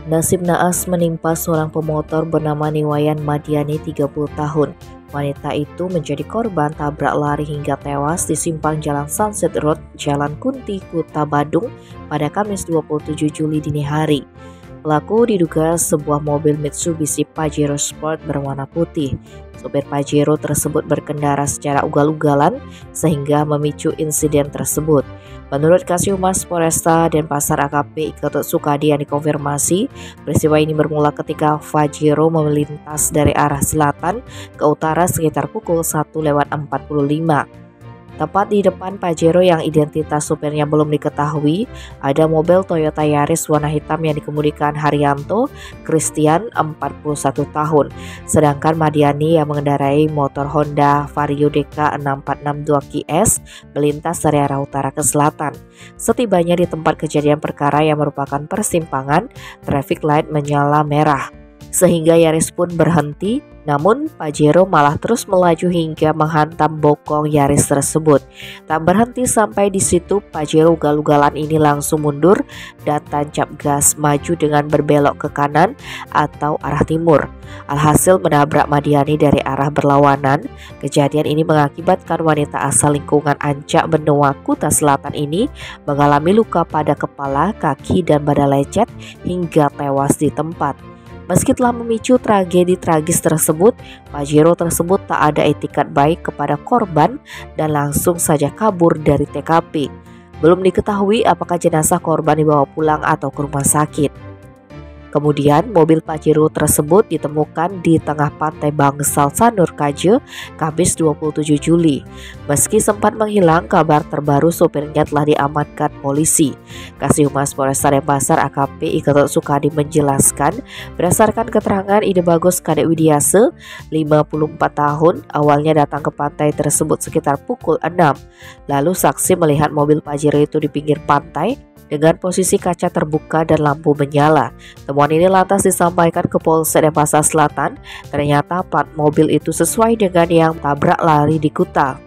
Nasib naas menimpa seorang pemotor bernama Niwayan Madiani 30 tahun. Wanita itu menjadi korban tabrak lari hingga tewas di simpang Jalan Sunset Road, Jalan Kunti, Kota Badung pada Kamis 27 Juli dini hari. Pelaku diduga sebuah mobil Mitsubishi Pajero Sport berwarna putih. Sopir Pajero tersebut berkendara secara ugal-ugalan sehingga memicu insiden tersebut. Menurut Kasihhumas Polresta Denpasar AKP Iketut Sukadi yang dikonfirmasi, peristiwa ini bermula ketika Pajero melintas dari arah selatan ke utara sekitar pukul 1:45. Tepat di depan Pajero yang identitas supirnya belum diketahui, ada mobil Toyota Yaris warna hitam yang dikemudikan Haryanto Christian 41 tahun. Sedangkan Madiani yang mengendarai motor Honda Vario DK 6462 QS melintas dari arah utara ke selatan. Setibanya di tempat kejadian perkara yang merupakan persimpangan, traffic light menyala merah, sehingga Yaris pun berhenti. Namun Pajero malah terus melaju hingga menghantam bokong Yaris tersebut. Tak berhenti sampai di situ, Pajero ugal-ugalan ini langsung mundur dan tancap gas maju dengan berbelok ke kanan atau arah timur. Alhasil menabrak Madiani dari arah berlawanan. Kejadian ini mengakibatkan wanita asal lingkungan Ancak Benua, Kuta Selatan ini mengalami luka pada kepala, kaki, dan badan lecet hingga tewas di tempat. Meski telah memicu tragedi tragis tersebut, Pajero tersebut tak ada etikat baik kepada korban dan langsung saja kabur dari TKP. Belum diketahui apakah jenazah korban dibawa pulang atau ke rumah sakit. Kemudian mobil Pajero tersebut ditemukan di tengah pantai Bangsal Sanur Kaje, Kamis 27 Juli. Meski sempat menghilang, kabar terbaru sopirnya telah diamankan polisi. Kasihhumas Polresta Denpasar AKP Iketut Sukadi menjelaskan, berdasarkan keterangan Ide Bagus Kadek Widiase, 54 tahun, awalnya datang ke pantai tersebut sekitar pukul 6. Lalu saksi melihat mobil Pajero itu di pinggir pantai dengan posisi kaca terbuka dan lampu menyala. Temuan ini lantas disampaikan ke Polsek Denpasar Selatan. Ternyata plat mobil itu sesuai dengan yang tabrak lari di Kuta.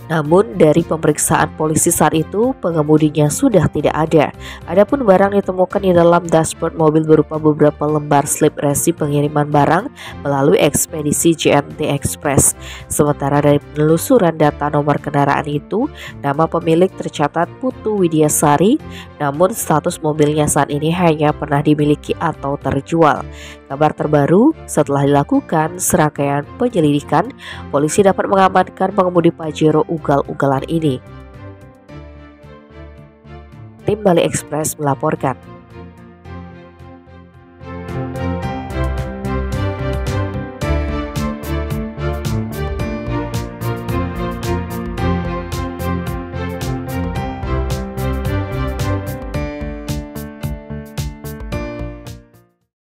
Namun dari pemeriksaan polisi saat itu, pengemudinya sudah tidak ada. Adapun barang ditemukan di dalam dashboard mobil berupa beberapa lembar slip resi pengiriman barang melalui ekspedisi JNT Express. Sementara dari penelusuran data nomor kendaraan itu, nama pemilik tercatat Putu Widyasari, namun status mobilnya saat ini hanya pernah dimiliki atau terjual. Kabar terbaru, setelah dilakukan serangkaian penyelidikan, polisi dapat mengamankan pengemudi Pajero ugal-ugalan ini. Tim Bali Express melaporkan.